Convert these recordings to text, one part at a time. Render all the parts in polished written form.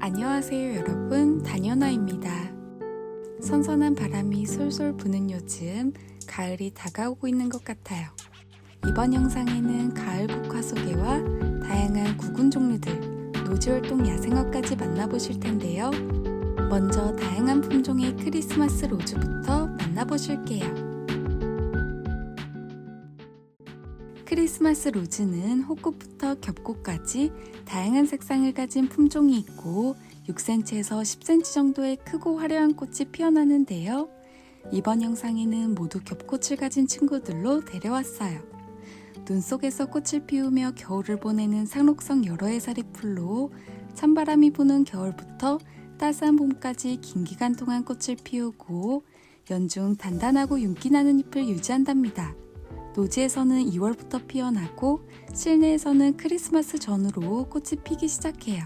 안녕하세요 여러분, 다녀나입니다. 선선한 바람이 솔솔 부는 요즘 가을이 다가오고 있는 것 같아요. 이번 영상에는 가을 국화소개와 다양한 구근 종류들, 노지활동 야생화까지 만나보실 텐데요. 먼저 다양한 품종의 크리스마스 로즈부터 만나보실게요. 크리스마스 로즈는 호꽃부터 겹꽃까지 다양한 색상을 가진 품종이 있고 6cm에서 10cm 정도의 크고 화려한 꽃이 피어나는데요. 이번 영상에는 모두 겹꽃을 가진 친구들로 데려왔어요. 눈 속에서 꽃을 피우며 겨울을 보내는 상록성 여러 해살이 풀로 찬바람이 부는 겨울부터 따스한 봄까지 긴 기간 동안 꽃을 피우고 연중 단단하고 윤기 나는 잎을 유지한답니다. 노지에서는 2월부터 피어나고 실내에서는 크리스마스 전후로 꽃이 피기 시작해요.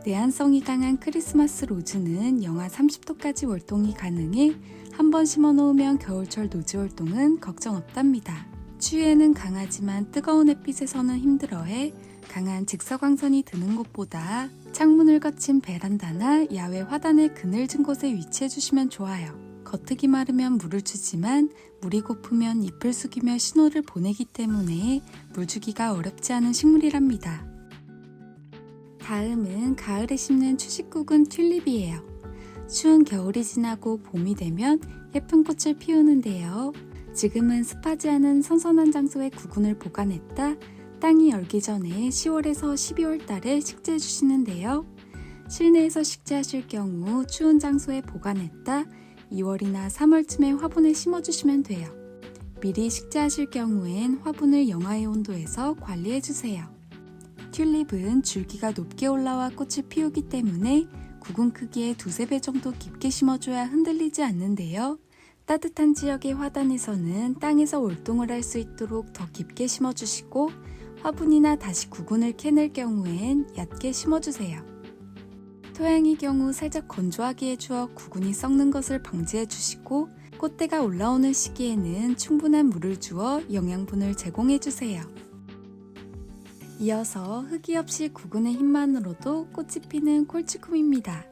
내한성이 강한 크리스마스 로즈는 영하 30도까지 월동이 가능해 한 번 심어 놓으면 겨울철 노지 활동은 걱정 없답니다. 추위에는 강하지만 뜨거운 햇빛에서는 힘들어해 강한 직사광선이 드는 곳보다 창문을 거친 베란다나 야외 화단의 그늘진 곳에 위치해 주시면 좋아요. 겉흙이 마르면 물을 주지만 물이 고프면 잎을 숙이며 신호를 보내기 때문에 물 주기가 어렵지 않은 식물이랍니다. 다음은 가을에 심는 추식구근 튤립이에요. 추운 겨울이 지나고 봄이 되면 예쁜 꽃을 피우는데요. 지금은 습하지 않은 선선한 장소에 구근을 보관했다 땅이 얼기 전에 10월에서 12월 달에 식재해 주시는데요. 실내에서 식재하실 경우 추운 장소에 보관했다 2월이나 3월쯤에 화분에 심어주시면 돼요. 미리 식재하실 경우엔 화분을 영하의 온도에서 관리해주세요. 튤립은 줄기가 높게 올라와 꽃을 피우기 때문에 구근 크기의 2~3배 정도 깊게 심어줘야 흔들리지 않는데요. 따뜻한 지역의 화단에서는 땅에서 월동을 할 수 있도록 더 깊게 심어주시고 화분이나 다시 구근을 캐낼 경우엔 얕게 심어주세요. 토양의 경우 살짝 건조하게 해주어 구근이 썩는 것을 방지해 주시고 꽃대가 올라오는 시기에는 충분한 물을 주어 영양분을 제공해 주세요. 이어서 흙이 없이 구근의 힘만으로도 꽃이 피는 콜치쿰입니다.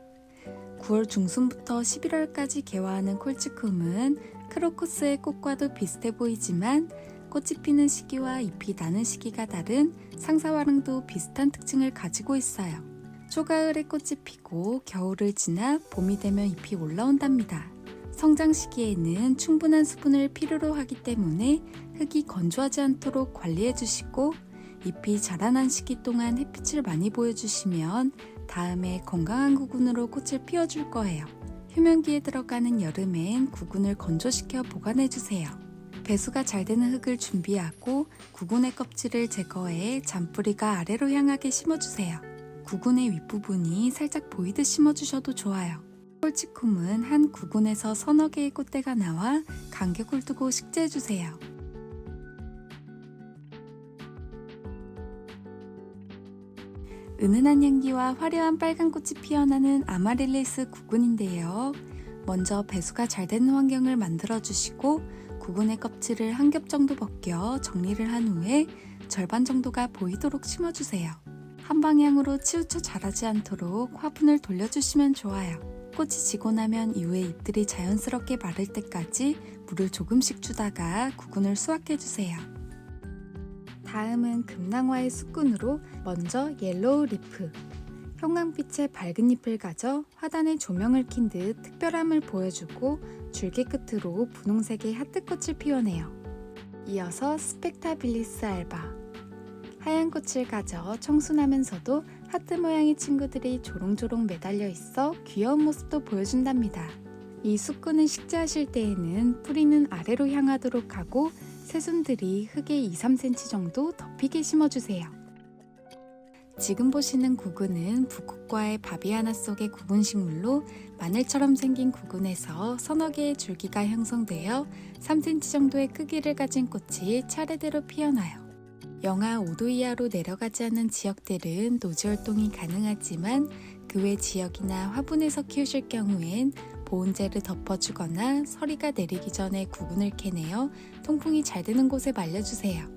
9월 중순부터 11월까지 개화하는 콜치쿰은 크로커스의 꽃과도 비슷해 보이지만 꽃이 피는 시기와 잎이 나는 시기가 다른 상사화랑도 비슷한 특징을 가지고 있어요. 초가을에 꽃이 피고 겨울을 지나 봄이 되면 잎이 올라온답니다. 성장 시기에는 충분한 수분을 필요로 하기 때문에 흙이 건조하지 않도록 관리해 주시고 잎이 자라난 시기 동안 햇빛을 많이 보여주시면 다음에 건강한 구근으로 꽃을 피워줄 거예요. 휴면기에 들어가는 여름엔 구근을 건조시켜 보관해 주세요. 배수가 잘 되는 흙을 준비하고 구근의 껍질을 제거해 잔뿌리가 아래로 향하게 심어주세요. 구근의 윗부분이 살짝 보이듯 심어주셔도 좋아요. 콜치쿰은 한 구근에서 서너 개의 꽃대가 나와 간격을 두고 식재해주세요. 은은한 향기와 화려한 빨간 꽃이 피어나는 아마릴리스 구근인데요. 먼저 배수가 잘 되는 환경을 만들어주시고 구근의 껍질을 한 겹 정도 벗겨 정리를 한 후에 절반 정도가 보이도록 심어주세요. 한 방향으로 치우쳐 자라지 않도록 화분을 돌려주시면 좋아요. 꽃이 지고 나면 이후에 잎들이 자연스럽게 마를 때까지 물을 조금씩 주다가 구근을 수확해주세요. 다음은 금낭화의 숫근으로 먼저 옐로우 리프. 형광빛의 밝은 잎을 가져 화단에 조명을 킨 듯 특별함을 보여주고 줄기 끝으로 분홍색의 하트꽃을 피워내요. 이어서 스펙타빌리스 알바. 하얀 꽃을 가져 청순하면서도 하트 모양의 친구들이 조롱조롱 매달려 있어 귀여운 모습도 보여준답니다. 이 숫근을 식재하실 때에는 뿌리는 아래로 향하도록 하고 새순들이 흙에 2~3cm 정도 덮이게 심어주세요. 지금 보시는 구근은 북극과의 바비아나 속의 구근식물로 마늘처럼 생긴 구근에서 서너 개의 줄기가 형성되어 3cm 정도의 크기를 가진 꽃이 차례대로 피어나요. 영하 5도 이하로 내려가지 않는 지역들은 노지 활동이 가능하지만 그 외 지역이나 화분에서 키우실 경우엔 보온재를 덮어주거나 서리가 내리기 전에 구근을 캐내어 통풍이 잘 되는 곳에 말려주세요.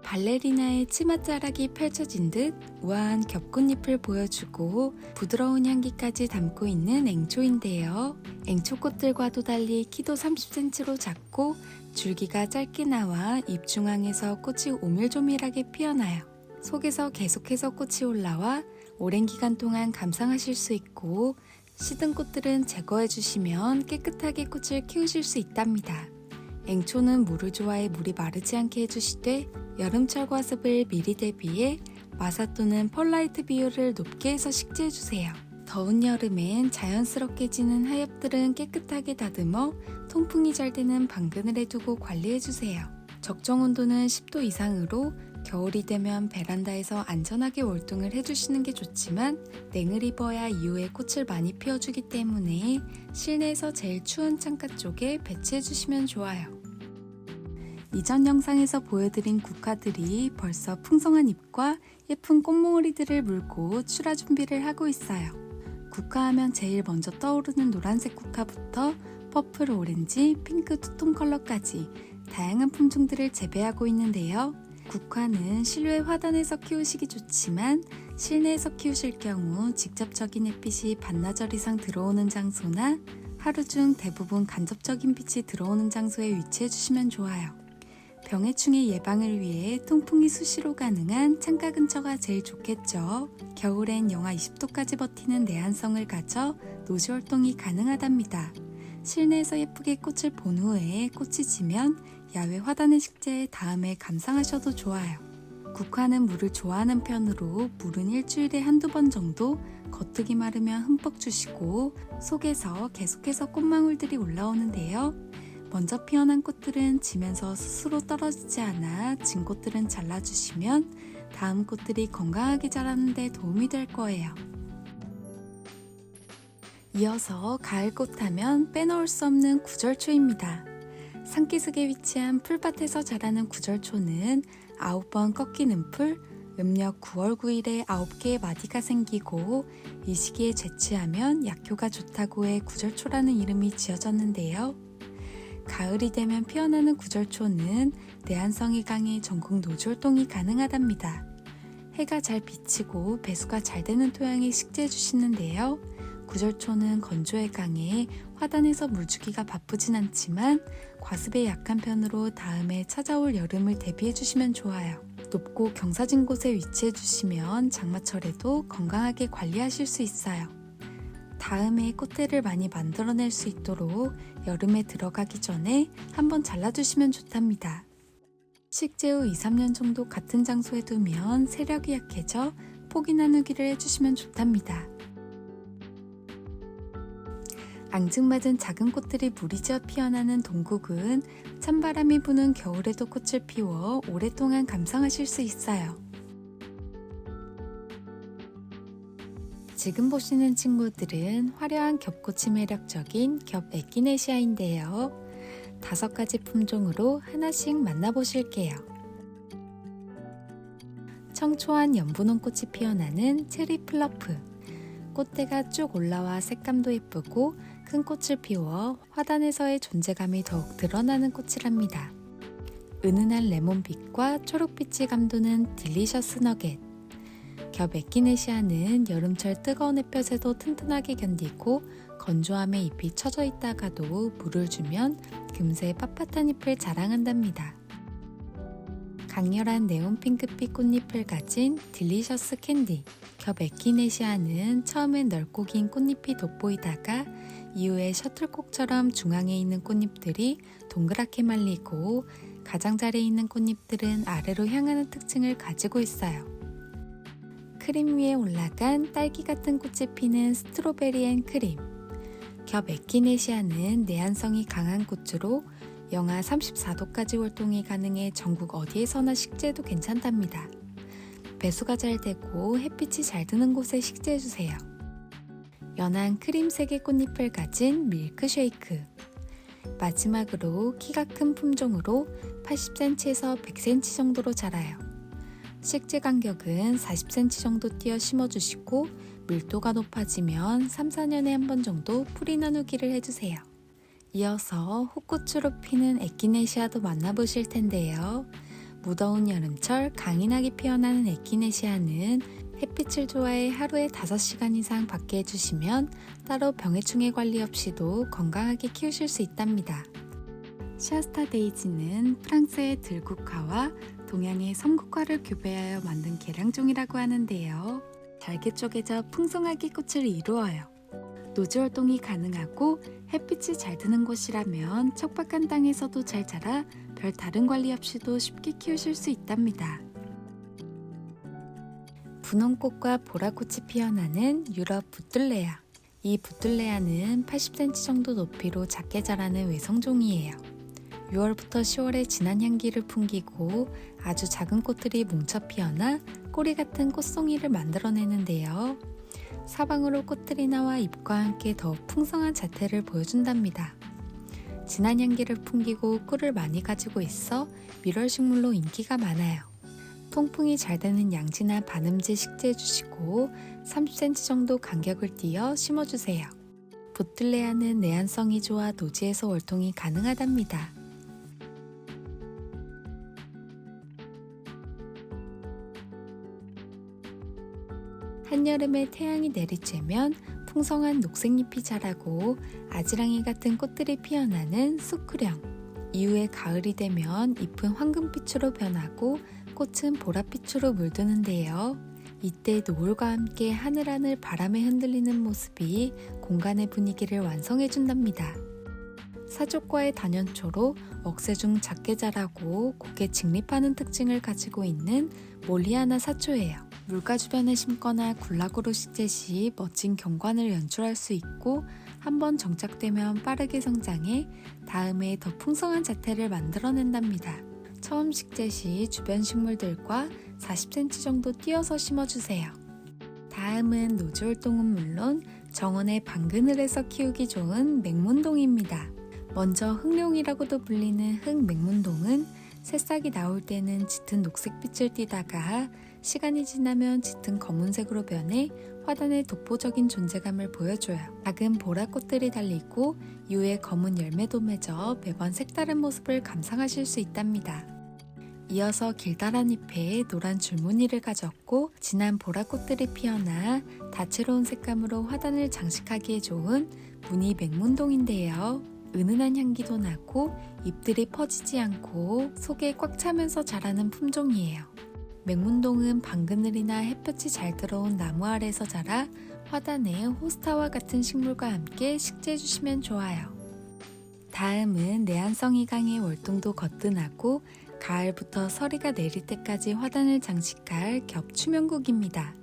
발레리나의 치맛자락이 펼쳐진 듯 우아한 겹꽃잎을 보여주고 부드러운 향기까지 담고 있는 앵초인데요. 앵초꽃들과도 달리 키도 30cm로 작고 줄기가 짧게 나와 잎 중앙에서 꽃이 오밀조밀하게 피어나요. 속에서 계속해서 꽃이 올라와 오랜 기간 동안 감상하실 수 있고 시든 꽃들은 제거해 주시면 깨끗하게 꽃을 키우실 수 있답니다. 앵초는 물을 좋아해 물이 마르지 않게 해주시되 여름철 과습을 미리 대비해 마사 또는 펄라이트 비율을 높게 해서 식재해주세요. 더운 여름엔 자연스럽게 지는 하엽들은 깨끗하게 다듬어 통풍이 잘 되는 방근을 해두고 관리해주세요. 적정 온도는 10도 이상으로 겨울이 되면 베란다에서 안전하게 월동을 해주시는 게 좋지만 냉을 입어야 이후에 꽃을 많이 피워주기 때문에 실내에서 제일 추운 창가 쪽에 배치해주시면 좋아요. 이전 영상에서 보여드린 국화들이 벌써 풍성한 잎과 예쁜 꽃몽우리들을 물고 출하 준비를 하고 있어요. 국화하면 제일 먼저 떠오르는 노란색 국화부터 퍼플, 오렌지, 핑크, 투톤 컬러까지 다양한 품종들을 재배하고 있는데요. 국화는 실외 화단에서 키우시기 좋지만 실내에서 키우실 경우 직접적인 햇빛이 반나절 이상 들어오는 장소나 하루 중 대부분 간접적인 빛이 들어오는 장소에 위치해 주시면 좋아요. 병해충의 예방을 위해 통풍이 수시로 가능한 창가 근처가 제일 좋겠죠. 겨울엔 영하 20도까지 버티는 내한성을 가져 노지 활동이 가능하답니다. 실내에서 예쁘게 꽃을 본 후에 꽃이 지면 야외 화단에 식재해 다음에 감상하셔도 좋아요. 국화는 물을 좋아하는 편으로 물은 일주일에 한두 번 정도 겉흙이 마르면 흠뻑 주시고 속에서 계속해서 꽃망울들이 올라오는데요. 먼저 피어난 꽃들은 지면서 스스로 떨어지지 않아 진 꽃들은 잘라주시면 다음 꽃들이 건강하게 자라는 데 도움이 될 거예요. 이어서 가을꽃 하면 빼놓을 수 없는 구절초입니다. 산기슭에 위치한 풀밭에서 자라는 구절초는 9번 꺾이는 풀, 음력 9월 9일에 9개의 마디가 생기고 이 시기에 재치하면 약효가 좋다고 해 구절초라는 이름이 지어졌는데요. 가을이 되면 피어나는 구절초는 내한성이 강해 전국 노지활동이 가능하답니다. 해가 잘 비치고 배수가 잘 되는 토양에 식재해 주시는데요. 구절초는 건조에 강해 화단에서 물주기가 바쁘진 않지만 과습에 약한 편으로 다음에 찾아올 여름을 대비해 주시면 좋아요. 높고 경사진 곳에 위치해 주시면 장마철에도 건강하게 관리하실 수 있어요. 다음에 꽃대를 많이 만들어낼 수 있도록 여름에 들어가기 전에 한번 잘라주시면 좋답니다. 식재 후 2-3년 정도 같은 장소에 두면 세력이 약해져 포기 나누기를 해주시면 좋답니다. 앙증맞은 작은 꽃들이 무리지어 피어나는 동국은 찬바람이 부는 겨울에도 꽃을 피워 오랫동안 감상하실 수 있어요. 지금 보시는 친구들은 화려한 겹꽃이 매력적인 겹 에키네시아인데요. 5가지 품종으로 하나씩 만나보실게요. 청초한 연분홍꽃이 피어나는 체리 플러프. 꽃대가 쭉 올라와 색감도 예쁘고 큰 꽃을 피워 화단에서의 존재감이 더욱 드러나는 꽃이랍니다. 은은한 레몬빛과 초록빛이 감도는 딜리셔스 너겟. 겹 에키네시아는 여름철 뜨거운 햇볕에도 튼튼하게 견디고 건조함에 잎이 처져 있다가도 물을 주면 금세 빳빳한 잎을 자랑한답니다. 강렬한 네온 핑크빛 꽃잎을 가진 딜리셔스 캔디. 겹 에키네시아는 처음엔 넓고 긴 꽃잎이 돋보이다가 이후에 셔틀콕처럼 중앙에 있는 꽃잎들이 동그랗게 말리고 가장자리에 있는 꽃잎들은 아래로 향하는 특징을 가지고 있어요. 크림 위에 올라간 딸기 같은 꽃이 피는 스트로베리 앤 크림. 겹 에키네시아는 내한성이 강한 꽃으로 영하 34도까지 활동이 가능해 전국 어디에서나 식재해도 괜찮답니다. 배수가 잘 되고 햇빛이 잘 드는 곳에 식재해주세요. 연한 크림색의 꽃잎을 가진 밀크쉐이크. 마지막으로 키가 큰 품종으로 80cm에서 100cm 정도로 자라요. 식재 간격은 40cm 정도 띄어 심어주시고 밀도가 높아지면 3-4년에 한 번 정도 뿌리 나누기를 해주세요. 이어서 호꽃으로 피는 에키네시아도 만나보실 텐데요. 무더운 여름철 강인하게 피어나는 에키네시아는 햇빛을 좋아해 하루에 5시간 이상 밖에 해주시면 따로 병해충의 관리 없이도 건강하게 키우실 수 있답니다. 시아스타 데이지는 프랑스의 들국화와 동양의 섬국화를 교배하여 만든 계량종이라고 하는데요. 잘게 쪼개져 풍성하게 꽃을 이루어요. 노지 활동이 가능하고 햇빛이 잘 드는 곳이라면 척박한 땅에서도 잘 자라 별 다른 관리 없이도 쉽게 키우실 수 있답니다. 분홍꽃과 보라꽃이 피어나는 유럽 부틀레아. 이 부틀레아는 80cm 정도 높이로 작게 자라는 외성종이에요. 6월부터 10월에 진한 향기를 풍기고 아주 작은 꽃들이 뭉쳐 피어나 꼬리 같은 꽃송이를 만들어내는데요. 사방으로 꽃들이 나와 잎과 함께 더욱 풍성한 자태를 보여준답니다. 진한 향기를 풍기고 꿀을 많이 가지고 있어 밀월식물로 인기가 많아요. 통풍이 잘 되는 양지나 반음지에 식재해주시고 30cm 정도 간격을 띄어 심어주세요. 부틀레아는 내한성이 좋아 노지에서 월통이 가능하답니다. 한여름에 태양이 내리쬐면 풍성한 녹색잎이 자라고 아지랑이 같은 꽃들이 피어나는 수쿠령. 이후에 가을이 되면 잎은 황금빛으로 변하고 꽃은 보랏빛으로 물드는데요. 이때 노을과 함께 하늘하늘 바람에 흔들리는 모습이 공간의 분위기를 완성해준답니다. 사족과의 단연초로 억새 중 작게 자라고 곱게 직립하는 특징을 가지고 있는 몰리아나 사초예요. 물가 주변에 심거나 군락으로 식재 시 멋진 경관을 연출할 수 있고 한번 정착되면 빠르게 성장해 다음에 더 풍성한 자태를 만들어낸답니다. 처음 식재 시 주변 식물들과 40cm 정도 띄어서 심어주세요. 다음은 노지 활동은 물론 정원의 방그늘에서 키우기 좋은 맹문동입니다. 먼저 흑룡이라고도 불리는 흑맹문동은 새싹이 나올 때는 짙은 녹색빛을 띠다가 시간이 지나면 짙은 검은색으로 변해 화단의 독보적인 존재감을 보여줘요. 작은 보라꽃들이 달리고 이후에 검은 열매도 맺어 매번 색다른 모습을 감상하실 수 있답니다. 이어서 길다란 잎에 노란 줄무늬를 가졌고 진한 보라꽃들이 피어나 다채로운 색감으로 화단을 장식하기에 좋은 무늬 맹문동인데요. 은은한 향기도 나고 잎들이 퍼지지 않고 속에 꽉 차면서 자라는 품종이에요. 맹문동은 방그늘이나 햇볕이 잘 들어온 나무 아래에서 자라 화단에 호스타와 같은 식물과 함께 식재해주시면 좋아요. 다음은 내한성이 강해 월동도 거뜬하고 가을부터 서리가 내릴 때까지 화단을 장식할 겹추명국입니다.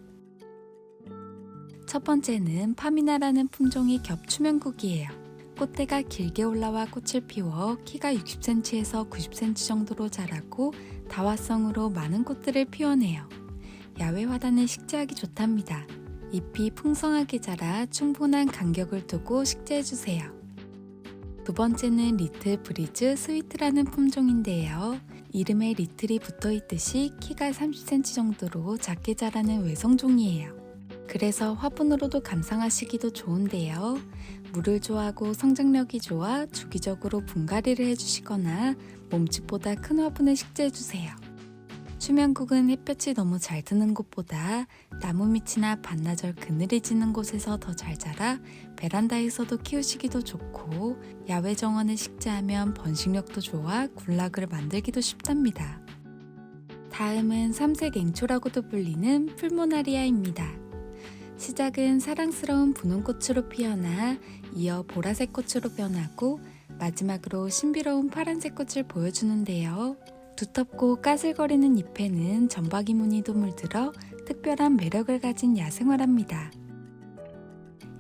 첫 번째는 파미나라는 품종의 겹추명국이에요. 꽃대가 길게 올라와 꽃을 피워 키가 60cm에서 90cm 정도로 자라고 다화성으로 많은 꽃들을 피워내요. 야외 화단에 식재하기 좋답니다. 잎이 풍성하게 자라 충분한 간격을 두고 식재해주세요. 두 번째는 리틀 브리즈 스위트라는 품종인데요. 이름에 리틀이 붙어있듯이 키가 30cm 정도로 작게 자라는 외성종이에요. 그래서 화분으로도 감상하시기도 좋은데요. 물을 좋아하고 성장력이 좋아 주기적으로 분갈이를 해주시거나 몸집보다 큰 화분에 식재해주세요. 추명국은 햇볕이 너무 잘 드는 곳보다 나무 밑이나 반나절 그늘이 지는 곳에서 더 잘 자라 베란다에서도 키우시기도 좋고 야외 정원에 식재하면 번식력도 좋아 군락을 만들기도 쉽답니다. 다음은 삼색 앵초라고도 불리는 풀모나리아입니다. 시작은 사랑스러운 분홍꽃으로 피어나 이어 보라색 꽃으로 변하고 마지막으로 신비로운 파란색 꽃을 보여주는데요. 두텁고 까슬거리는 잎에는 점박이 무늬도 물들어 특별한 매력을 가진 야생화랍니다.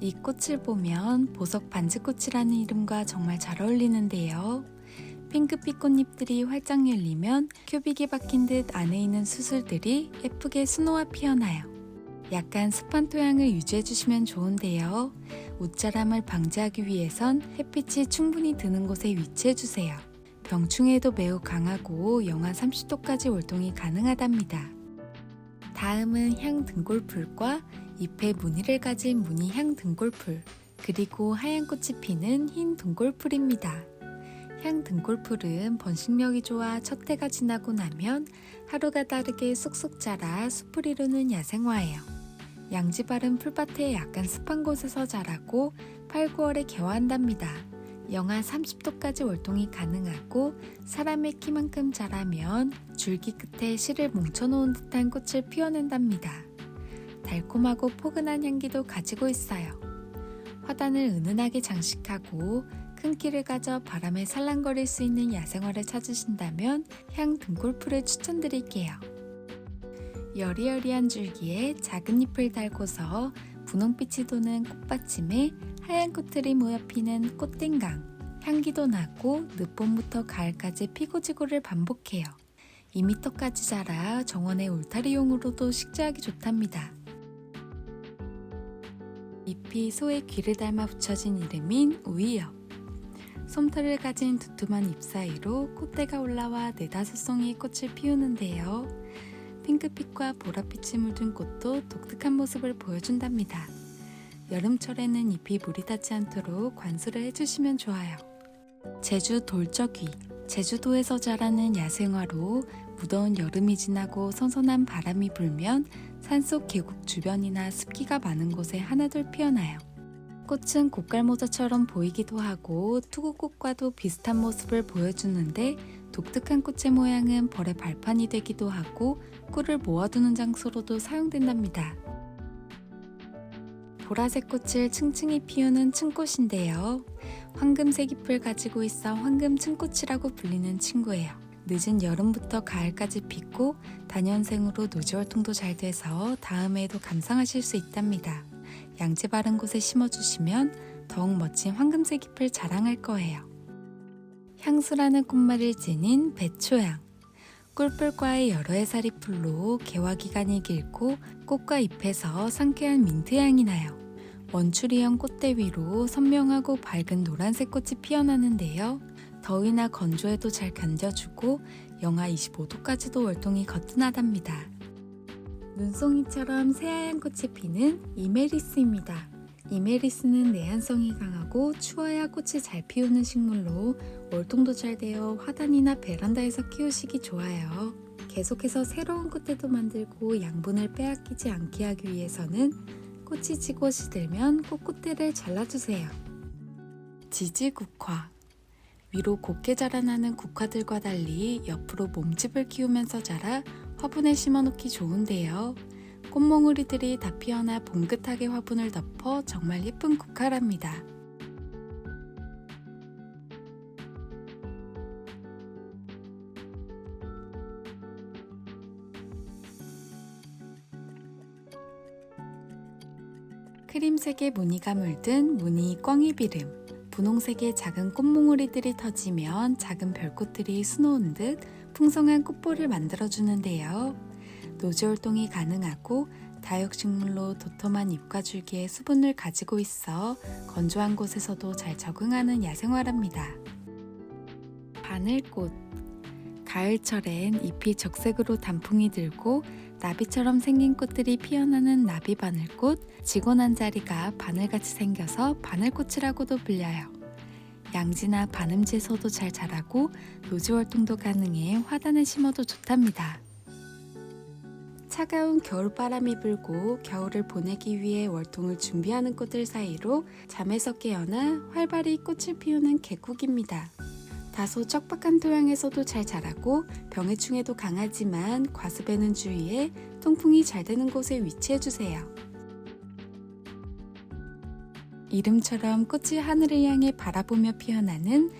이 꽃을 보면 보석 반지꽃이라는 이름과 정말 잘 어울리는데요. 핑크빛 꽃잎들이 활짝 열리면 큐빅이 박힌 듯 안에 있는 수술들이 예쁘게 수놓아 피어나요. 약간 습한 토양을 유지해주시면 좋은데요. 웃자람을 방지하기 위해선 햇빛이 충분히 드는 곳에 위치해주세요. 병충해에도 매우 강하고 영하 30도까지 월동이 가능하답니다. 다음은 향등골풀과 잎에 무늬를 가진 무늬 향등골풀, 그리고 하얀 꽃이 피는 흰 등골풀입니다. 향 등골풀은 번식력이 좋아 첫 해가 지나고 나면 하루가 다르게 쑥쑥 자라 숲을 이루는 야생화예요. 양지발은 풀밭에 약간 습한 곳에서 자라고 8, 9월에 개화한답니다. 영하 30도까지 월동이 가능하고 사람의 키만큼 자라면 줄기 끝에 실을 뭉쳐놓은 듯한 꽃을 피워낸답니다. 달콤하고 포근한 향기도 가지고 있어요. 화단을 은은하게 장식하고 큰 키를 가져 바람에 살랑거릴 수 있는 야생화를 찾으신다면 향 등골풀을 추천드릴게요. 여리여리한 줄기에 작은 잎을 달고서 분홍빛이 도는 꽃받침에 하얀 꽃들이 모여 피는 꽃땡강. 향기도 나고 늦봄부터 가을까지 피고지고를 반복해요. 2m까지 자라 정원의 울타리용으로도 식재하기 좋답니다. 잎이 소의 귀를 닮아 붙여진 이름인 우이엽. 솜털을 가진 두툼한 잎 사이로 꽃대가 올라와 4-5송이의 꽃을 피우는데요. 핑크빛과 보라빛이 물든 꽃도 독특한 모습을 보여준답니다. 여름철에는 잎이 물이 닿지 않도록 관수를 해주시면 좋아요. 제주 돌적귀. 제주도에서 자라는 야생화로 무더운 여름이 지나고 선선한 바람이 불면 산속 계곡 주변이나 습기가 많은 곳에 하나둘 피어나요. 꽃은 고깔모자처럼 보이기도 하고 투구꽃과도 비슷한 모습을 보여주는데 독특한 꽃의 모양은 벌의 발판이 되기도 하고 꿀을 모아두는 장소로도 사용된답니다. 보라색 꽃을 층층이 피우는 층꽃인데요. 황금색 잎을 가지고 있어 황금층꽃이라고 불리는 친구예요. 늦은 여름부터 가을까지 피고 다년생으로 노지활동도 잘 돼서 다음해에도 감상하실 수 있답니다. 양지 바른 곳에 심어주시면 더욱 멋진 황금색 잎을 자랑할 거예요. 향수라는 꽃말을 지닌 배초향. 꿀벌과의 여러 해살이 풀로 개화 기간이 길고 꽃과 잎에서 상쾌한 민트향이 나요. 원추리형 꽃대 위로 선명하고 밝은 노란색 꽃이 피어나는데요. 더위나 건조에도 잘 견뎌주고 영하 25도까지도 월동이 거뜬하답니다. 눈송이처럼 새하얀 꽃이 피는 이메리스입니다. 이메리스는 내한성이 강하고 추워야 꽃이 잘 피우는 식물로 월동도 잘 되어 화단이나 베란다에서 키우시기 좋아요. 계속해서 새로운 꽃대도 만들고 양분을 빼앗기지 않게 하기 위해서는 꽃이 지고 시들면 꽃꽃대를 잘라주세요. 지지국화. 위로 곱게 자라나는 국화들과 달리 옆으로 몸집을 키우면서 자라 화분에 심어놓기 좋은데요. 꽃몽우리들이 다 피어나 봉긋하게 화분을 덮어 정말 예쁜 국화랍니다. 크림색의 무늬가 물든 무늬 꽝이비름. 분홍색의 작은 꽃몽우리들이 터지면 작은 별꽃들이 수놓은 듯 풍성한 꽃볼을 만들어주는데요. 노지활동이 가능하고 다육식물로 도톰한 잎과 줄기에 수분을 가지고 있어 건조한 곳에서도 잘 적응하는 야생화랍니다. 바늘꽃. 가을철엔 잎이 적색으로 단풍이 들고 나비처럼 생긴 꽃들이 피어나는 나비바늘꽃. 지고 난 자리가 바늘같이 생겨서 바늘꽃이라고도 불려요. 양지나 반음지에서도 잘 자라고 노지활동도 가능해 화단에 심어도 좋답니다. 차가운 겨울바람이 불고 겨울을 보내기 위해 월동을 준비하는 꽃들 사이로 잠에서 깨어나 활발히 꽃을 피우는 개국입니다. 다소 척박한 토양에서도 잘 자라고 병해충에도 강하지만 과습에는 주의해 통풍이 잘 되는 곳에 위치해주세요. 이름처럼 꽃이 하늘을 향해 바라보며 피어나는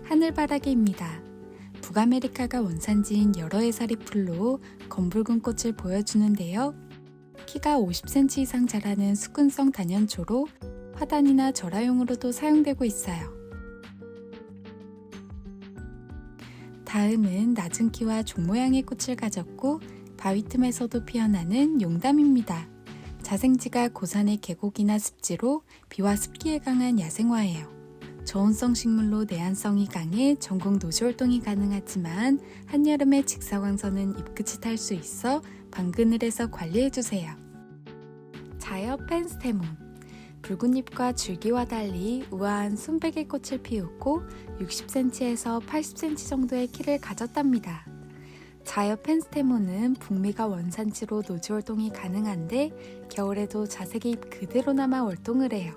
하늘바라기입니다. 북아메리카가 원산지인 여러 해살이 풀로 검붉은 꽃을 보여주는데요. 키가 50cm 이상 자라는 수근성 단연초로 화단이나 절화용으로도 사용되고 있어요. 다음은 낮은 키와 종 모양의 꽃을 가졌고 바위 틈에서도 피어나는 용담입니다. 자생지가 고산의 계곡이나 습지로 비와 습기에 강한 야생화예요. 저온성 식물로 내한성이 강해 전국 노지활동이 가능하지만 한여름에 직사광선은 잎끝이 탈 수 있어 방그늘에서 관리해주세요. 자엽 펜스테몬. 붉은 잎과 줄기와 달리 우아한 순백의 꽃을 피우고 60cm에서 80cm 정도의 키를 가졌답니다. 자여 펜스테몬은 북미가 원산지로 노지활동이 가능한데 겨울에도 자색 잎 그대로 남아 월동을 해요.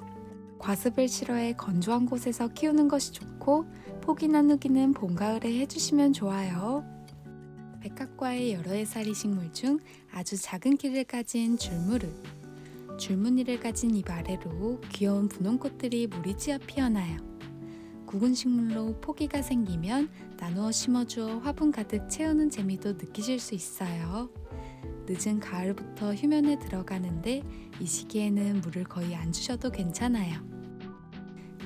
과습을 싫어해 건조한 곳에서 키우는 것이 좋고 포기 나누기는 봄, 가을에 해주시면 좋아요. 백합과의 여러 해살이 식물 중 아주 작은 키를 가진 줄무릇. 줄무늬를 가진 잎 아래로 귀여운 분홍꽃들이 무리지어 피어나요. 굵은 식물로 포기가 생기면 나누어 심어주어 화분 가득 채우는 재미도 느끼실 수 있어요. 늦은 가을부터 휴면에 들어가는데 이 시기에는 물을 거의 안 주셔도 괜찮아요.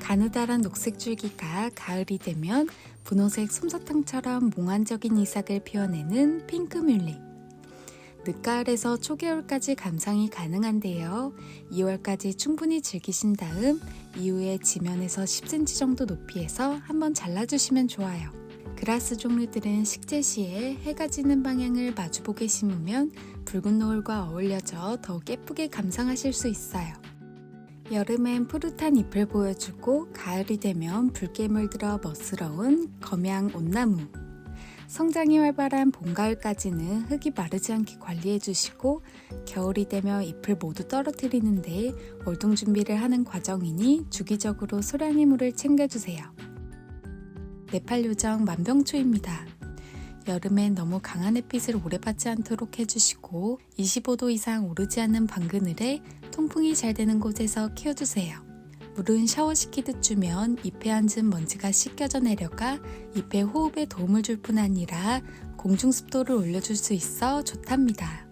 가느다란 녹색 줄기가 가을이 되면 분홍색 솜사탕처럼 몽환적인 이삭을 피워내는 핑크뮬리. 늦가을에서 초겨울까지 감상이 가능한데요. 2월까지 충분히 즐기신 다음 이후에 지면에서 10cm 정도 높이에서 한번 잘라주시면 좋아요. 그라스 종류들은 식재 시에 해가 지는 방향을 마주보게 심으면 붉은 노을과 어울려져 더욱 예쁘게 감상하실 수 있어요. 여름엔 푸릇한 잎을 보여주고 가을이 되면 붉게 물들어 멋스러운 검양 온나무. 성장이 활발한 봄, 가을까지는 흙이 마르지 않게 관리해주시고 겨울이 되면 잎을 모두 떨어뜨리는데 월동 준비를 하는 과정이니 주기적으로 소량의 물을 챙겨주세요. 네팔 요정 만병초입니다. 여름엔 너무 강한 햇빛을 오래 받지 않도록 해주시고 25도 이상 오르지 않는 방그늘에 통풍이 잘 되는 곳에서 키워주세요. 물은 샤워시키듯 주면 잎에 앉은 먼지가 씻겨져 내려가 잎의 호흡에 도움을 줄 뿐 아니라 공중 습도를 올려줄 수 있어 좋답니다.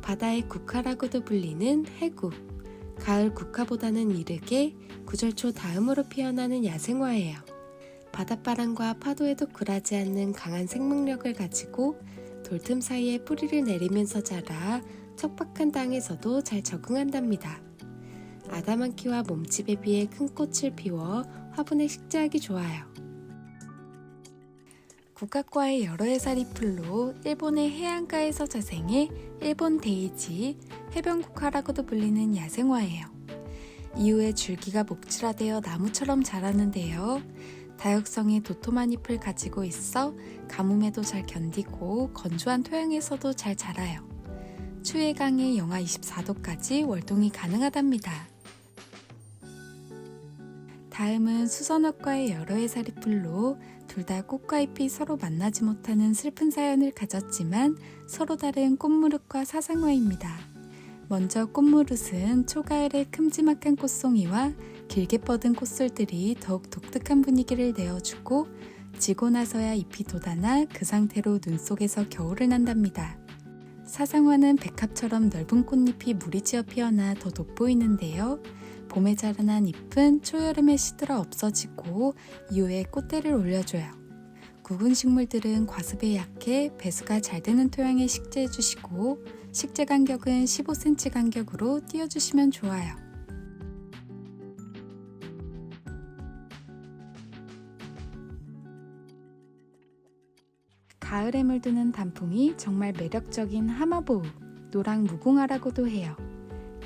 바다의 국화라고도 불리는 해국. 가을 국화보다는 이르게 구절초 다음으로 피어나는 야생화예요. 바닷바람과 파도에도 굴하지 않는 강한 생명력을 가지고 돌틈 사이에 뿌리를 내리면서 자라 척박한 땅에서도 잘 적응한답니다. 아담한 키와 몸집에 비해 큰 꽃을 피워 화분에 식재하기 좋아요. 국화과의 여러 해살이 풀로 일본의 해안가에서 자생해 일본 데이지, 해변국화라고도 불리는 야생화예요. 이후에 줄기가 목질화되어 나무처럼 자라는데요. 다육성의 도톰한 잎을 가지고 있어 가뭄에도 잘 견디고 건조한 토양에서도 잘 자라요. 추위에 강해 영하 24도까지 월동이 가능하답니다. 다음은 수선화과의 여러 해살이 풀로 둘 다 꽃과 잎이 서로 만나지 못하는 슬픈 사연을 가졌지만 서로 다른 꽃무릇과 사상화입니다. 먼저 꽃무릇은 초가을의 큼지막한 꽃송이와 길게 뻗은 꽃술들이 더욱 독특한 분위기를 내어주고 지고 나서야 잎이 돋아나 그 상태로 눈 속에서 겨울을 난답니다. 사상화는 백합처럼 넓은 꽃잎이 무리지어 피어나 더 돋보이는데요. 봄에 자라난 잎은 초여름에 시들어 없어지고 이후에 꽃대를 올려줘요. 굵은 식물들은 과습에 약해 배수가 잘 되는 토양에 식재해주시고 식재 간격은 15cm 간격으로 띄워주시면 좋아요. 가을에 물드는 단풍이 정말 매력적인 하마보우, 노랑 무궁화라고도 해요.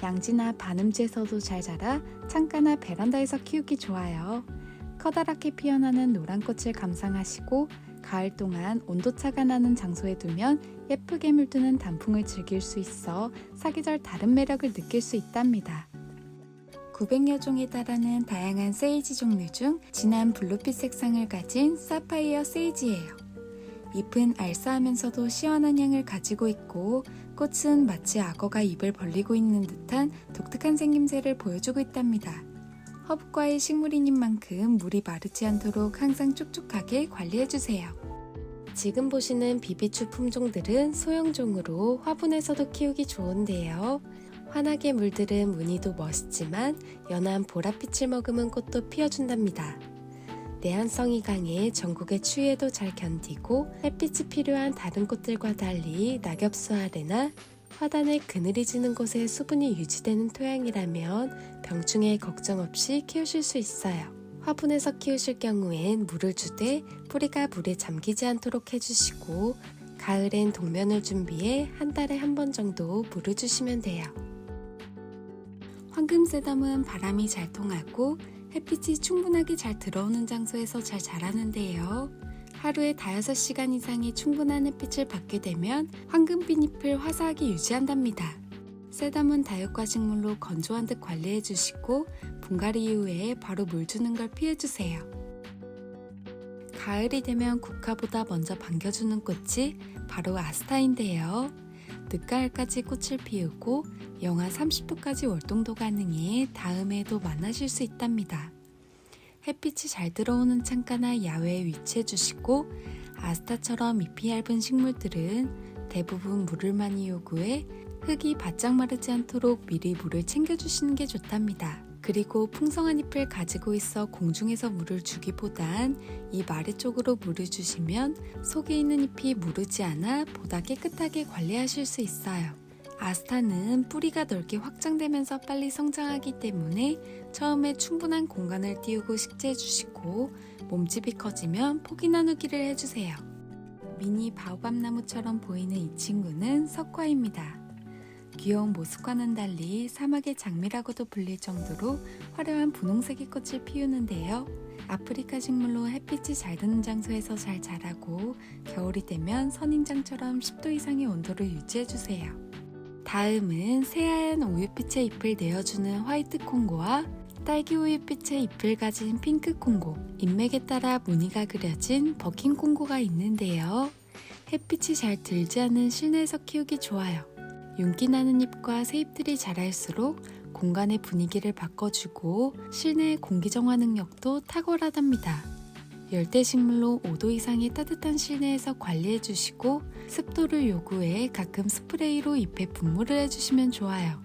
양지나 반음지에서도 잘 자라 창가나 베란다에서 키우기 좋아요. 커다랗게 피어나는 노란 꽃을 감상하시고 가을 동안 온도차가 나는 장소에 두면 예쁘게 물드는 단풍을 즐길 수 있어 사계절 다른 매력을 느낄 수 있답니다. 900여 종에 달하는 다양한 세이지 종류 중 진한 블루빛 색상을 가진 사파이어 세이지예요. 잎은 알싸하면서도 시원한 향을 가지고 있고 꽃은 마치 악어가 입을 벌리고 있는 듯한 독특한 생김새를 보여주고 있답니다. 허브과의 식물인인 만큼 물이 마르지 않도록 항상 촉촉하게 관리해주세요. 지금 보시는 비비추 품종들은 소형종으로 화분에서도 키우기 좋은데요. 환하게 물들은 무늬도 멋있지만 연한 보랏빛을 머금은 꽃도 피워준답니다. 내한성이 강해 전국의 추위에도 잘 견디고 햇빛이 필요한 다른 꽃들과 달리 낙엽수 아래나 화단에 그늘이 지는 곳에 수분이 유지되는 토양이라면 병충해 걱정 없이 키우실 수 있어요. 화분에서 키우실 경우엔 물을 주되 뿌리가 물에 잠기지 않도록 해주시고 가을엔 동면을 준비해 한 달에 한 번 정도 물을 주시면 돼요. 황금새담은 바람이 잘 통하고 햇빛이 충분하게 잘 들어오는 장소에서 잘 자라는데요. 하루에 5시간 이상의 충분한 햇빛을 받게 되면 황금빛 잎을 화사하게 유지한답니다. 새담은 다육과 식물로 건조한 듯 관리해주시고 분갈이 이후에 바로 물 주는 걸 피해주세요. 가을이 되면 국화보다 먼저 반겨주는 꽃이 바로 아스타인데요. 늦가을까지 꽃을 피우고 영하 30도까지 월동도 가능해 다음에도 만나실 수 있답니다. 햇빛이 잘 들어오는 창가나 야외에 위치해 주시고 아스타처럼 잎이 얇은 식물들은 대부분 물을 많이 요구해 흙이 바짝 마르지 않도록 미리 물을 챙겨주시는 게 좋답니다. 그리고 풍성한 잎을 가지고 있어 공중에서 물을 주기보단 잎 아래쪽으로 물을 주시면 속에 있는 잎이 무르지 않아 보다 깨끗하게 관리하실 수 있어요. 아스타는 뿌리가 넓게 확장되면서 빨리 성장하기 때문에 처음에 충분한 공간을 띄우고 식재해 주시고 몸집이 커지면 포기 나누기를 해주세요. 미니 바오밥 나무처럼 보이는 이 친구는 석화입니다. 귀여운 모습과는 달리 사막의 장미라고도 불릴 정도로 화려한 분홍색의 꽃을 피우는데요. 아프리카 식물로 햇빛이 잘 드는 장소에서 잘 자라고 겨울이 되면 선인장처럼 10도 이상의 온도를 유지해주세요. 다음은 새하얀 우유빛의 잎을 내어주는 화이트 콩고와 딸기 우유빛의 잎을 가진 핑크 콩고, 잎맥에 따라 무늬가 그려진 버킨 콩고가 있는데요. 햇빛이 잘 들지 않는 실내에서 키우기 좋아요. 윤기 나는 잎과 새 잎들이 자랄수록 공간의 분위기를 바꿔주고 실내의 공기 정화 능력도 탁월하답니다. 열대식물로 5도 이상의 따뜻한 실내에서 관리해주시고 습도를 요구해 가끔 스프레이로 잎에 분무를 해주시면 좋아요.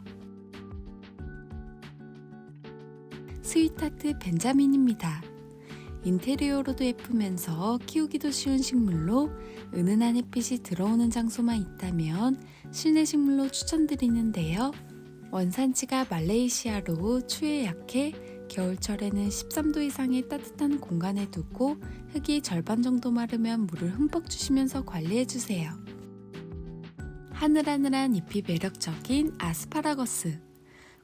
스윗하트 벤자민입니다. 인테리어로도 예쁘면서 키우기도 쉬운 식물로 은은한 햇빛이 들어오는 장소만 있다면 실내 식물로 추천드리는데요. 원산지가 말레이시아로 추위에 약해 겨울철에는 13도 이상의 따뜻한 공간에 두고 흙이 절반 정도 마르면 물을 흠뻑 주시면서 관리해주세요. 하늘하늘한 잎이 매력적인 아스파라거스.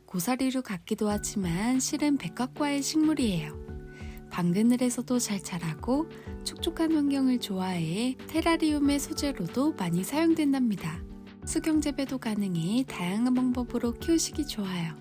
고사리류 같기도 하지만 실은 백합과의 식물이에요. 방그늘에서도 잘 자라고 촉촉한 환경을 좋아해 테라리움의 소재로도 많이 사용된답니다. 수경 재배도 가능해 다양한 방법으로 키우시기 좋아요.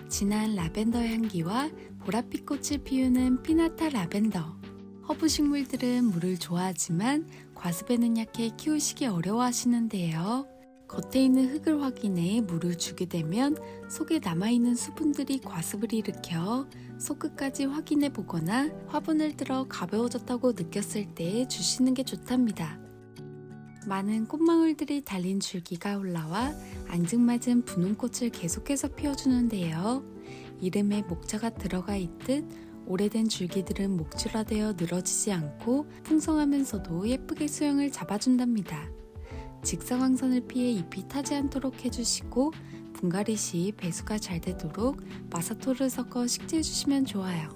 진한 라벤더 향기와 보랏빛 꽃을 피우는 피나타 라벤더. 허브 식물들은 물을 좋아하지만 과습에는 약해 키우시기 어려워하시는데요. 겉에 있는 흙을 확인해 물을 주게 되면 속에 남아있는 수분들이 과습을 일으켜 속끝까지 확인해 보거나 화분을 들어 가벼워졌다고 느꼈을 때 주시는 게 좋답니다. 많은 꽃망울들이 달린 줄기가 올라와 앙증맞은 분홍꽃을 계속해서 피워주는데요. 이름에 목자가 들어가 있듯 오래된 줄기들은 목줄화되어 늘어지지 않고 풍성하면서도 예쁘게 수영을 잡아준답니다. 직사광선을 피해 잎이 타지 않도록 해주시고 분갈이 시 배수가 잘 되도록 마사토를 섞어 식재해주시면 좋아요.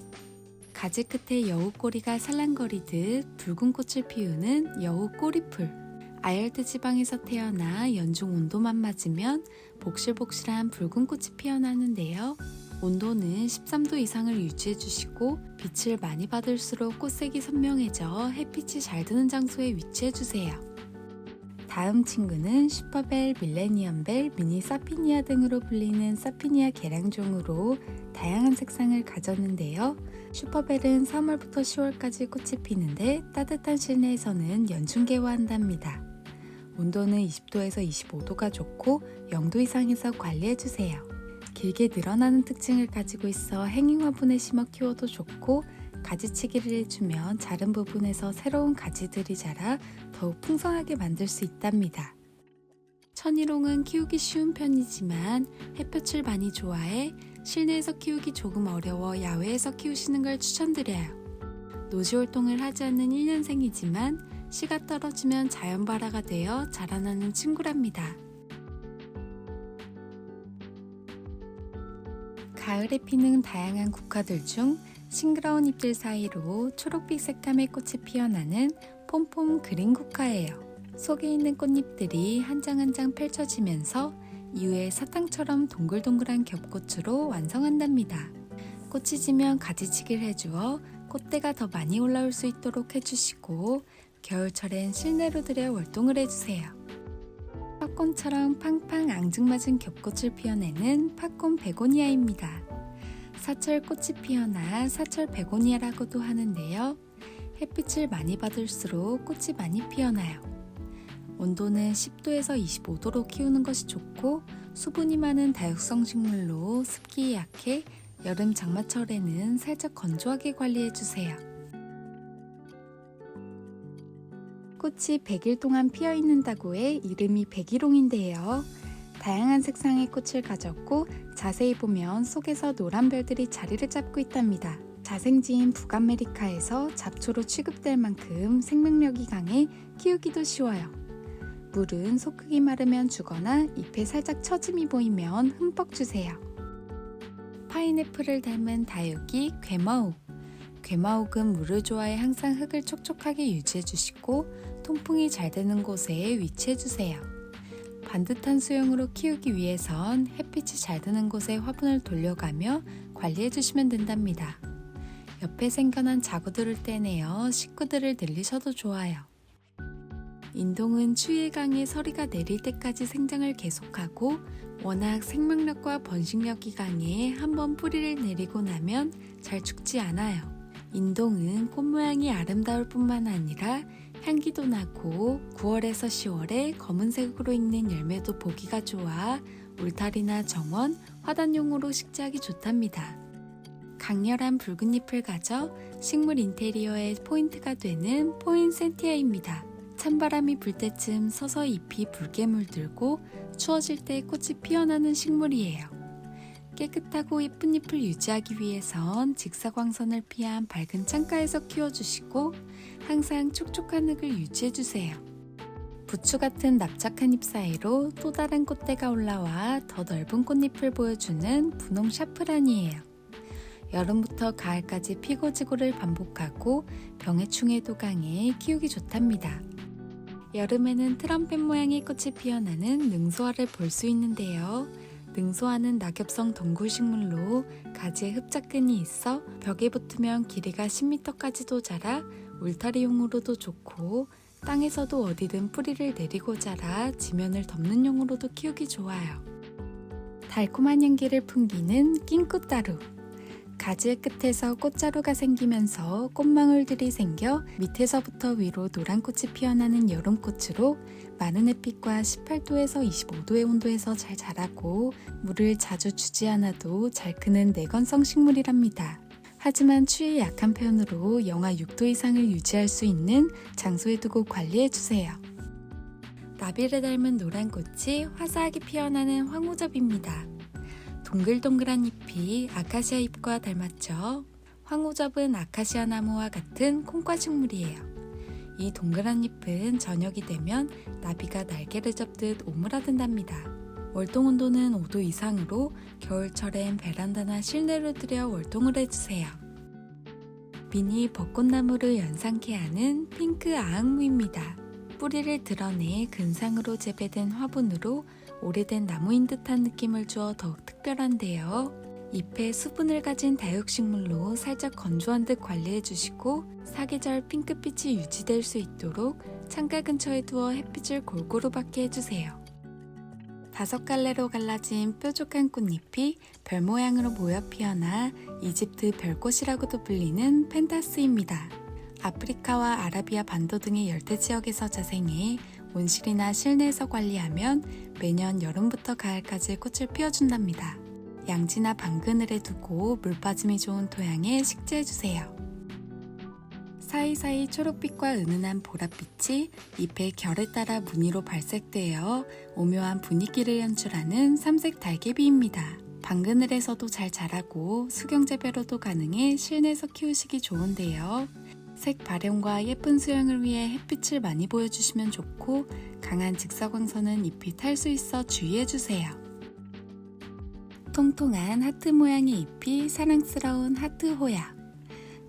가지 끝에 여우꼬리가 살랑거리듯 붉은 꽃을 피우는 여우꼬리풀. 아열대 지방에서 태어나 연중 온도만 맞으면 복실복실한 붉은 꽃이 피어나는데요. 온도는 13도 이상을 유지해주시고 빛을 많이 받을수록 꽃색이 선명해져 햇빛이 잘 드는 장소에 위치해주세요. 다음 친구는 슈퍼벨, 밀레니엄벨, 미니 사피니아 등으로 불리는 사피니아 계량종으로 다양한 색상을 가졌는데요. 슈퍼벨은 3월부터 10월까지 꽃이 피는데 따뜻한 실내에서는 연중개화한답니다. 온도는 20도에서 25도가 좋고 0도 이상에서 관리해주세요. 길게 늘어나는 특징을 가지고 있어 행잉 화분에 심어 키워도 좋고 가지치기를 해주면 자른 부분에서 새로운 가지들이 자라 더욱 풍성하게 만들 수 있답니다. 천일홍은 키우기 쉬운 편이지만 햇볕을 많이 좋아해 실내에서 키우기 조금 어려워 야외에서 키우시는 걸 추천드려요. 노지활동을 하지 않는 1년생이지만 씨가 떨어지면 자연발화가 되어 자라나는 친구랍니다. 가을에 피는 다양한 국화들 중 싱그러운 잎들 사이로 초록빛 색감의 꽃이 피어나는 폼폼 그린 국화예요. 속에 있는 꽃잎들이 한 장 한 장 펼쳐지면서 이후에 사탕처럼 동글동글한 겹꽃으로 완성한답니다. 꽃이 지면 가지치기를 해주어 꽃대가 더 많이 올라올 수 있도록 해주시고 겨울철엔 실내로 들여 월동을 해주세요. 팝콘처럼 팡팡 앙증맞은 겹꽃을 피워내는 팝콘 베고니아입니다. 사철 꽃이 피어나 사철 베고니아라고도 하는데요. 햇빛을 많이 받을수록 꽃이 많이 피어나요. 온도는 10도에서 25도로 키우는 것이 좋고 수분이 많은 다육성 식물로 습기에 약해 여름 장마철에는 살짝 건조하게 관리해주세요. 꽃이 100일 동안 피어 있는다고 해 이름이 백일홍인데요. 다양한 색상의 꽃을 가졌고 자세히 보면 속에서 노란 별들이 자리를 잡고 있답니다. 자생지인 북아메리카에서 잡초로 취급될 만큼 생명력이 강해 키우기도 쉬워요. 물은 속흙이 마르면 주거나 잎에 살짝 처짐이 보이면 흠뻑 주세요. 파인애플을 닮은 다육이 괴마옥. 괴마옥은 물을 좋아해 항상 흙을 촉촉하게 유지해주시고 통풍이 잘 되는 곳에 위치해주세요. 반듯한 수영으로 키우기 위해선 햇빛이 잘 드는 곳에 화분을 돌려가며 관리해주시면 된답니다. 옆에 생겨난 자구들을 떼내어 식구들을 늘리셔도 좋아요. 인동은 추위에 강해 서리가 내릴 때까지 생장을 계속하고 워낙 생명력과 번식력이 강해 한번 뿌리를 내리고 나면 잘 죽지 않아요. 인동은 꽃 모양이 아름다울 뿐만 아니라 향기도 나고 9월에서 10월에 검은색으로 익는 열매도 보기가 좋아 울타리나 정원, 화단용으로 식재하기 좋답니다. 강렬한 붉은 잎을 가져 식물 인테리어의 포인트가 되는 포인센티아입니다. 찬바람이 불 때쯤 서서히 잎이 붉게 물들고 추워질 때 꽃이 피어나는 식물이에요. 깨끗하고 예쁜 잎을 유지하기 위해선 직사광선을 피한 밝은 창가에서 키워주시고 항상 촉촉한 흙을 유지해주세요. 부추 같은 납작한 잎 사이로 또 다른 꽃대가 올라와 더 넓은 꽃잎을 보여주는 분홍 샤프란이에요. 여름부터 가을까지 피고지고를 반복하고 병해충에도 강해 키우기 좋답니다. 여름에는 트럼펫 모양의 꽃이 피어나는 능소화를 볼 수 있는데요. 능소화는 낙엽성 덩굴식물로 가지에 흡작근이 있어 벽에 붙으면 길이가 10m까지도 자라 울타리용으로도 좋고 땅에서도 어디든 뿌리를 내리고 자라 지면을 덮는 용으로도 키우기 좋아요. 달콤한 향기를 풍기는 낑꽃다루. 가지의 끝에서 꽃자루가 생기면서 꽃망울들이 생겨 밑에서부터 위로 노란 꽃이 피어나는 여름꽃으로 많은 햇빛과 18도에서 25도의 온도에서 잘 자라고 물을 자주 주지 않아도 잘 크는 내건성 식물이랍니다. 하지만 추위에 약한 편으로 영하 6도 이상을 유지할 수 있는 장소에 두고 관리해주세요. 나비를 닮은 노란 꽃이 화사하게 피어나는 황호접입니다. 동글동글한 잎이 아카시아 잎과 닮았죠? 황호접은 아카시아 나무와 같은 콩과 식물이에요. 이 동그란 잎은 저녁이 되면 나비가 날개를 접듯 오므라든답니다. 월동 온도는 5도 이상으로 겨울철엔 베란다나 실내로 들여 월동을 해주세요. 미니 벚꽃나무를 연상케 하는 핑크 아악무입니다. 뿌리를 드러내 근상으로 재배된 화분으로 오래된 나무인 듯한 느낌을 주어 더욱 특별한데요. 잎에 수분을 가진 다육식물로 살짝 건조한 듯 관리해주시고 사계절 핑크빛이 유지될 수 있도록 창가 근처에 두어 햇빛을 골고루 받게 해주세요. 5갈래로 갈라진 뾰족한 꽃잎이 별 모양으로 모여 피어나 이집트 별꽃이라고도 불리는 펜타스입니다. 아프리카와 아라비아 반도 등의 열대 지역에서 자생해 온실이나 실내에서 관리하면 매년 여름부터 가을까지 꽃을 피워준답니다. 양지나 방그늘에 두고 물 빠짐이 좋은 토양에 식재해주세요. 사이사이 초록빛과 은은한 보랏빛이 잎의 결에 따라 무늬로 발색되어 오묘한 분위기를 연출하는 삼색 달개비입니다. 방그늘에서도 잘 자라고 수경재배로도 가능해 실내에서 키우시기 좋은데요. 색 발현과 예쁜 수영을 위해 햇빛을 많이 보여주시면 좋고 강한 직사광선은 잎이 탈 수 있어 주의해주세요. 통통한 하트 모양의 잎이 사랑스러운 하트호야.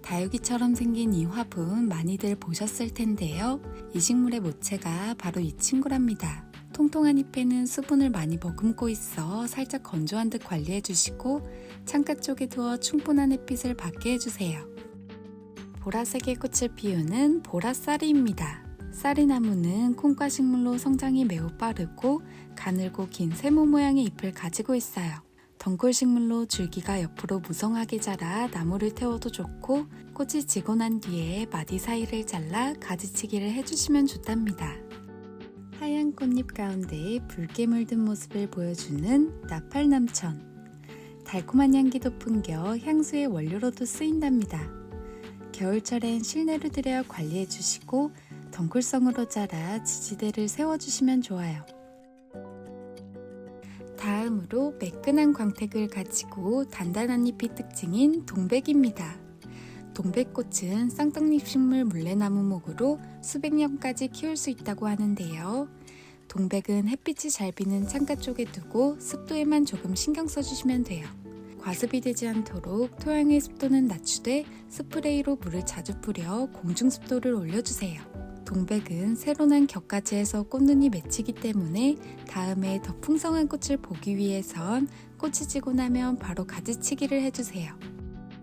다육이처럼 생긴 이 화분 많이들 보셨을 텐데요. 이 식물의 모체가 바로 이 친구랍니다. 통통한 잎에는 수분을 많이 머금고 있어 살짝 건조한 듯 관리해주시고 창가 쪽에 두어 충분한 햇빛을 받게 해주세요. 보라색의 꽃을 피우는 보라쌀이입니다. 쌀이나무는 콩과 식물로 성장이 매우 빠르고 가늘고 긴 세모 모양의 잎을 가지고 있어요. 덩굴식물로 줄기가 옆으로 무성하게 자라 나무를 태워도 좋고 꽃이 지고 난 뒤에 마디 사이를 잘라 가지치기를 해주시면 좋답니다. 하얀 꽃잎 가운데 붉게 물든 모습을 보여주는 나팔남천. 달콤한 향기도 풍겨 향수의 원료로도 쓰인답니다. 겨울철엔 실내로 들여 관리해주시고 덩굴성으로 자라 지지대를 세워주시면 좋아요. 다음으로 매끈한 광택을 가지고 단단한 잎이 특징인 동백입니다. 동백꽃은 쌍떡잎 식물 물레나무목으로 수백 년까지 키울 수 있다고 하는데요. 동백은 햇빛이 잘 비는 창가 쪽에 두고 습도에만 조금 신경 써주시면 돼요. 과습이 되지 않도록 토양의 습도는 낮추되 스프레이로 물을 자주 뿌려 공중 습도를 올려주세요. 동백은 새로 난 격가지에서 꽃눈이 맺히기 때문에 다음에 더 풍성한 꽃을 보기 위해선 꽃이 지고 나면 바로 가지치기를 해주세요.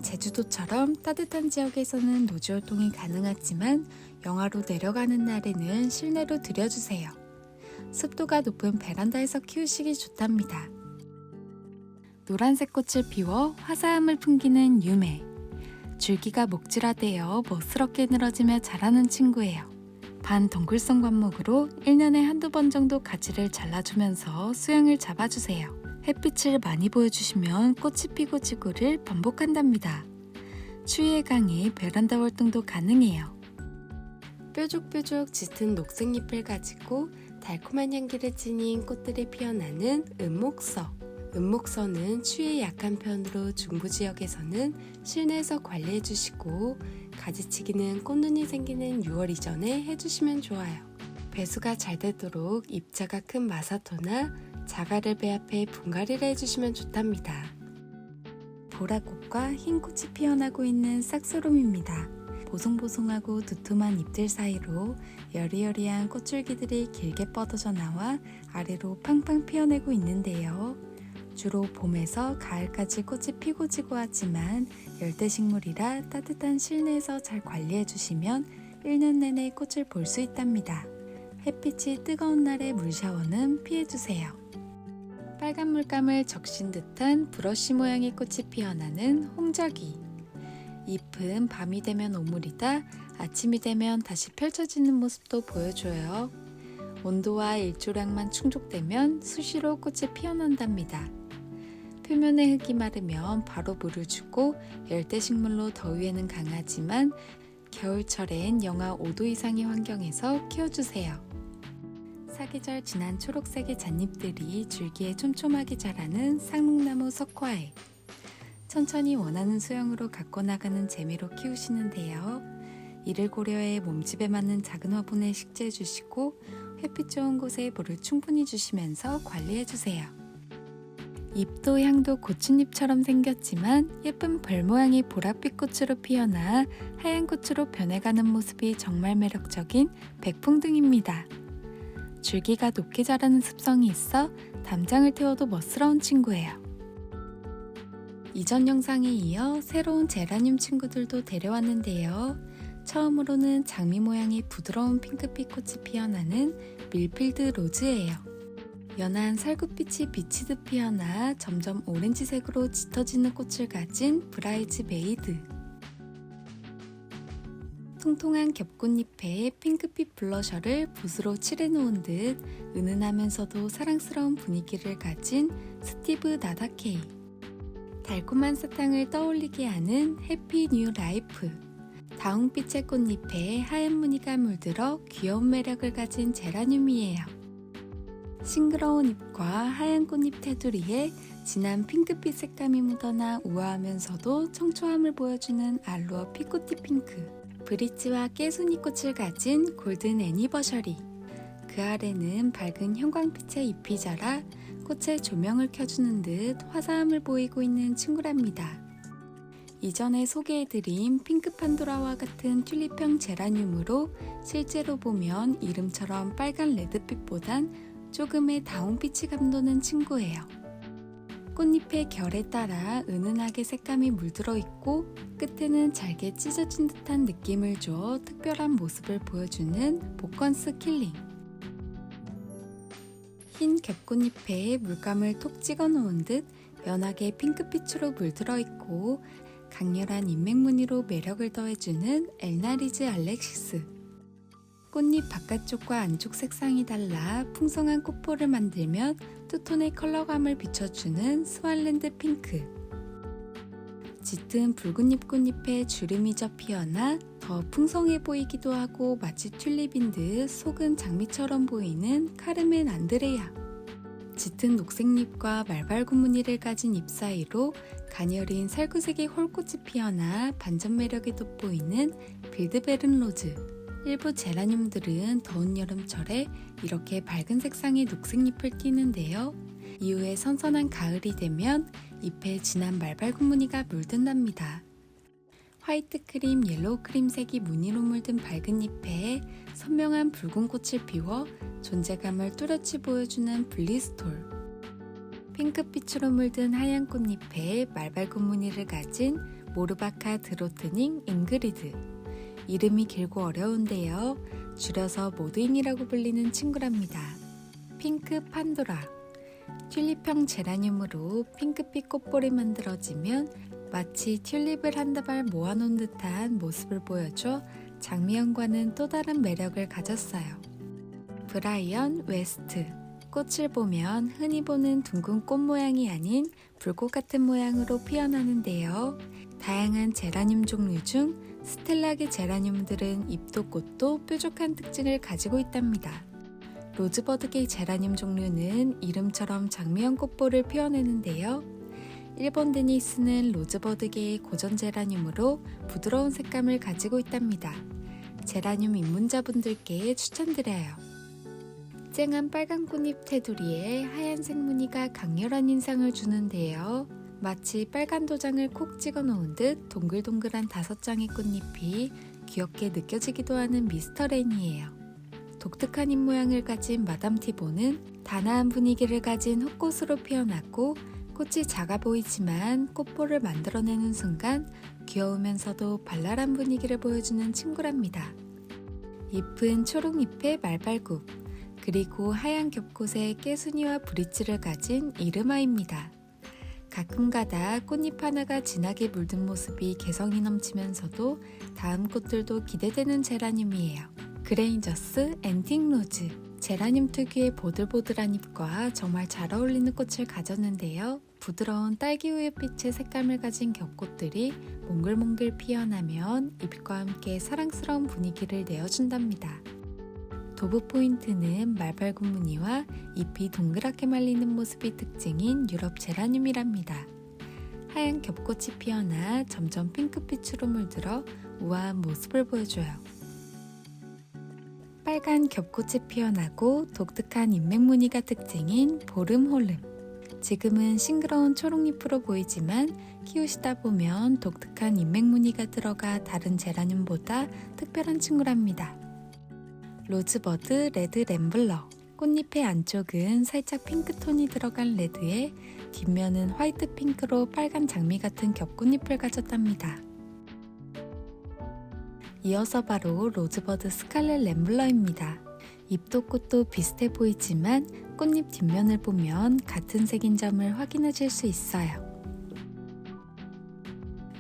제주도처럼 따뜻한 지역에서는 노지 활동이 가능하지만 영하로 내려가는 날에는 실내로 들여주세요. 습도가 높은 베란다에서 키우시기 좋답니다. 노란색 꽃을 피워 화사함을 풍기는 유매. 줄기가 목질화되어 멋스럽게 늘어지며 자라는 친구예요. 반덩굴성 관목으로 1년에 한두 번 정도 가지를 잘라주면서 수영을 잡아주세요. 햇빛을 많이 보여주시면 꽃이 피고 지고를 반복한답니다. 추위에 강해 베란다 활동도 가능해요. 뾰족뾰족 짙은 녹색 잎을 가지고 달콤한 향기를 지닌 꽃들이 피어나는 은목서. 은목서는 추위에 약한 편으로 중부지역에서는 실내에서 관리해주시고 가지치기는 꽃눈이 생기는 6월 이전에 해주시면 좋아요. 배수가 잘 되도록 입자가 큰 마사토나 자갈을 배합해 분갈이를 해주시면 좋답니다. 보라꽃과 흰꽃이 피어나고 있는 싹소롬입니다. 보송보송하고 두툼한 잎들 사이로 여리여리한 꽃줄기들이 길게 뻗어져 나와 아래로 팡팡 피어내고 있는데요. 주로 봄에서 가을까지 꽃이 피고 지고 하지만 열대식물이라 따뜻한 실내에서 잘 관리해주시면 1년 내내 꽃을 볼 수 있답니다. 햇빛이 뜨거운 날의 물샤워는 피해주세요. 빨간 물감을 적신 듯한 브러쉬 모양의 꽃이 피어나는 홍자기. 잎은 밤이 되면 오므리다 아침이 되면 다시 펼쳐지는 모습도 보여줘요. 온도와 일조량만 충족되면 수시로 꽃이 피어난답니다. 표면의 흙이 마르면 바로 물을 주고 열대식물로 더위에는 강하지만 겨울철엔 영하 5도 이상의 환경에서 키워주세요. 사계절 진한 초록색의 잣잎들이 줄기에 촘촘하게 자라는 쌍록나무 석화애. 천천히 원하는 수영으로 갖고 나가는 재미로 키우시는데요. 이를 고려해 몸집에 맞는 작은 화분에 식재해 주시고 햇빛 좋은 곳에 물을 충분히 주시면서 관리해주세요. 잎도 향도 고추잎처럼 생겼지만 예쁜 별 모양의 보랏빛 꽃으로 피어나 하얀 꽃으로 변해가는 모습이 정말 매력적인 백풍등입니다. 줄기가 높게 자라는 습성이 있어 담장을 태워도 멋스러운 친구예요. 이전 영상에 이어 새로운 제라늄 친구들도 데려왔는데요. 처음으로는 장미 모양의 부드러운 핑크빛 꽃이 피어나는 밀필드 로즈예요. 연한 살구빛이 비치듯 피어나 점점 오렌지색으로 짙어지는 꽃을 가진 브라이즈 메이드. 통통한 겹꽃잎에 핑크빛 블러셔를 붓으로 칠해놓은 듯 은은하면서도 사랑스러운 분위기를 가진 스티브 나다케이. 달콤한 사탕을 떠올리게 하는 해피 뉴 라이프. 다홍빛의 꽃잎에 하얀 무늬가 물들어 귀여운 매력을 가진 제라늄이에요. 싱그러운 잎과 하얀 꽃잎 테두리에 진한 핑크빛 색감이 묻어나 우아하면서도 청초함을 보여주는 알루어 피코티 핑크. 브릿지와 깨순이꽃을 가진 골든 애니버셔리. 그 아래는 밝은 형광빛의 잎이 자라 꽃에 조명을 켜주는 듯 화사함을 보이고 있는 친구랍니다. 이전에 소개해드린 핑크 판도라와 같은 튤립형 제라늄으로 실제로 보면 이름처럼 빨간 레드빛보단 조금의 다홍빛이 감도는 친구예요. 꽃잎의 결에 따라 은은하게 색감이 물들어 있고 끝에는 잘게 찢어진 듯한 느낌을 줘 특별한 모습을 보여주는 보컨스 킬링. 흰 겹꽃잎에 물감을 톡 찍어 놓은 듯 연하게 핑크빛으로 물들어 있고 강렬한 인맥무늬로 매력을 더해주는 엘나리즈 알렉시스. 꽃잎 바깥쪽과 안쪽 색상이 달라 풍성한 꽃볼을 만들면 투톤의 컬러감을 비춰주는 스왈랜드 핑크. 짙은 붉은잎 꽃잎에 주름이 져 피어나 더 풍성해 보이기도 하고 마치 튤립인 듯 속은 장미처럼 보이는 카르멘 안드레아. 짙은 녹색잎과 말발굽 무늬를 가진 잎 사이로 가녀린 살구색의 홀꽃이 피어나 반전 매력이 돋보이는 빌드베른 로즈. 일부 제라늄들은 더운 여름철에 이렇게 밝은 색상의 녹색잎을 띠는데요. 이후에 선선한 가을이 되면 잎에 진한 말발굽 무늬가 물든답니다. 화이트 크림, 옐로우 크림색이 무늬로 물든 밝은 잎에 선명한 붉은 꽃을 피워 존재감을 뚜렷이 보여주는 블리스톨. 핑크빛으로 물든 하얀 꽃잎에 말발굽 무늬를 가진 모르바카 드로트닝 잉그리드. 이름이 길고 어려운데요. 줄여서 모드인이라고 불리는 친구랍니다. 핑크 판도라. 튤립형 제라늄으로 핑크빛 꽃볼이 만들어지면 마치 튤립을 한 다발 모아놓은 듯한 모습을 보여줘 장미연과는 또 다른 매력을 가졌어요. 브라이언 웨스트. 꽃을 보면 흔히 보는 둥근 꽃 모양이 아닌 불꽃 같은 모양으로 피어나는데요. 다양한 제라늄 종류 중 스텔라계 제라늄들은 잎도 꽃도 뾰족한 특징을 가지고 있답니다. 로즈버드계 제라늄 종류는 이름처럼 장미형 꽃볼을 피워내는데요. 일본 데니스는 로즈버드계의 고전 제라늄으로 부드러운 색감을 가지고 있답니다. 제라늄 입문자분들께 추천드려요. 쨍한 빨간 꽃잎 테두리에 하얀색 무늬가 강렬한 인상을 주는데요. 마치 빨간 도장을 콕 찍어 놓은 듯 동글동글한 5장의 꽃잎이 귀엽게 느껴지기도 하는 미스터 레인이에요. 독특한 잎 모양을 가진 마담 티보는 단아한 분위기를 가진 헛꽃으로 피어났고 꽃이 작아 보이지만 꽃볼을 만들어내는 순간 귀여우면서도 발랄한 분위기를 보여주는 친구랍니다. 잎은 초록잎의 말발굽, 그리고 하얀 겹꽃에 깨순이와 브릿지를 가진 이르마입니다. 가끔가다 꽃잎 하나가 진하게 물든 모습이 개성이 넘치면서도 다음 꽃들도 기대되는 제라늄이에요. 그레인저스 앤틱 로즈. 제라늄 특유의 보들보들한 잎과 정말 잘 어울리는 꽃을 가졌는데요. 부드러운 딸기우유빛의 색감을 가진 겹꽃들이 몽글몽글 피어나면 잎과 함께 사랑스러운 분위기를 내어준답니다. 도브 포인트는 말발굽 무늬와 잎이 동그랗게 말리는 모습이 특징인 유럽 제라늄이랍니다. 하얀 겹꽃이 피어나 점점 핑크빛으로 물들어 우아한 모습을 보여줘요. 빨간 겹꽃이 피어나고 독특한 잎맥 무늬가 특징인 보름홀름. 지금은 싱그러운 초록잎으로 보이지만 키우시다 보면 독특한 잎맥 무늬가 들어가 다른 제라늄보다 특별한 친구랍니다. 로즈버드 레드 램블러. 꽃잎의 안쪽은 살짝 핑크톤이 들어간 레드에 뒷면은 화이트 핑크로 빨간 장미 같은 겹꽃잎을 가졌답니다. 이어서 바로 로즈버드 스칼렛 램블러입니다. 잎도 꽃도 비슷해 보이지만 꽃잎 뒷면을 보면 같은 색인 점을 확인하실 수 있어요.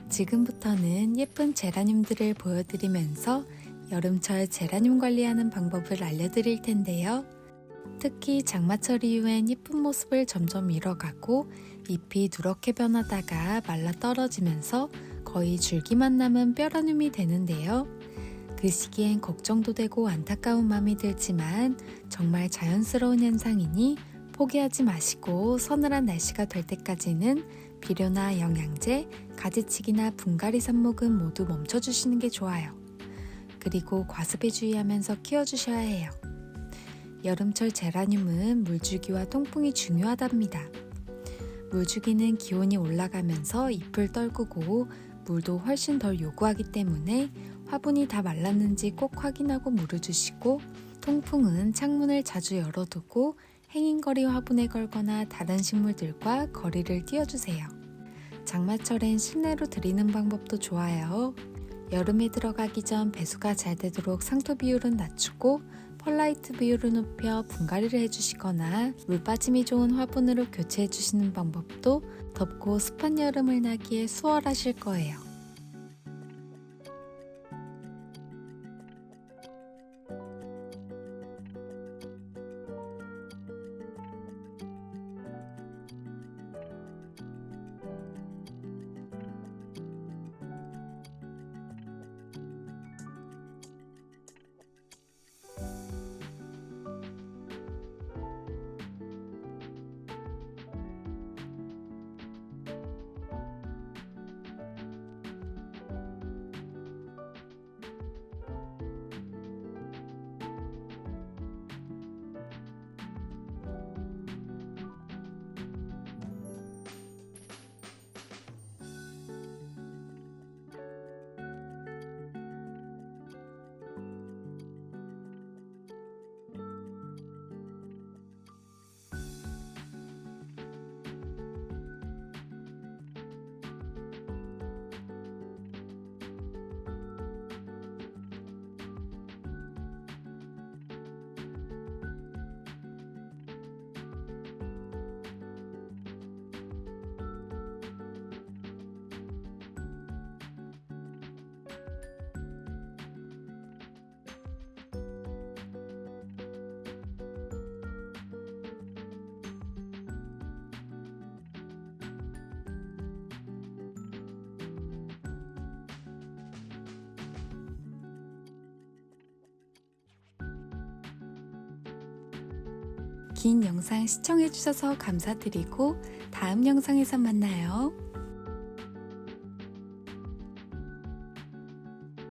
지금부터는 예쁜 제라늄들을 보여드리면서 여름철 제라늄 관리하는 방법을 알려드릴 텐데요. 특히 장마철 이후엔 예쁜 모습을 점점 잃어가고 잎이 누렇게 변하다가 말라 떨어지면서 거의 줄기만 남은 뼈라늄이 되는데요. 그 시기엔 걱정도 되고 안타까운 마음이 들지만 정말 자연스러운 현상이니 포기하지 마시고 서늘한 날씨가 될 때까지는 비료나 영양제, 가지치기나 분갈이 삽목은 모두 멈춰주시는 게 좋아요. 그리고 과습에 주의하면서 키워주셔야 해요. 여름철 제라늄은 물주기와 통풍이 중요하답니다. 물주기는 기온이 올라가면서 잎을 떨구고 물도 훨씬 덜 요구하기 때문에 화분이 다 말랐는지 꼭 확인하고 물을 주시고, 통풍은 창문을 자주 열어두고 행인거리 화분에 걸거나 다른 식물들과 거리를 띄워주세요. 장마철엔 실내로 들이는 방법도 좋아요. 여름에 들어가기 전 배수가 잘 되도록 상토 비율은 낮추고 펄라이트 비율을 높여 분갈이를 해주시거나 물 빠짐이 좋은 화분으로 교체해주시는 방법도 덥고 습한 여름을 나기에 수월하실 거예요. 긴 영상 시청해주셔서 감사드리고 다음 영상에서 만나요.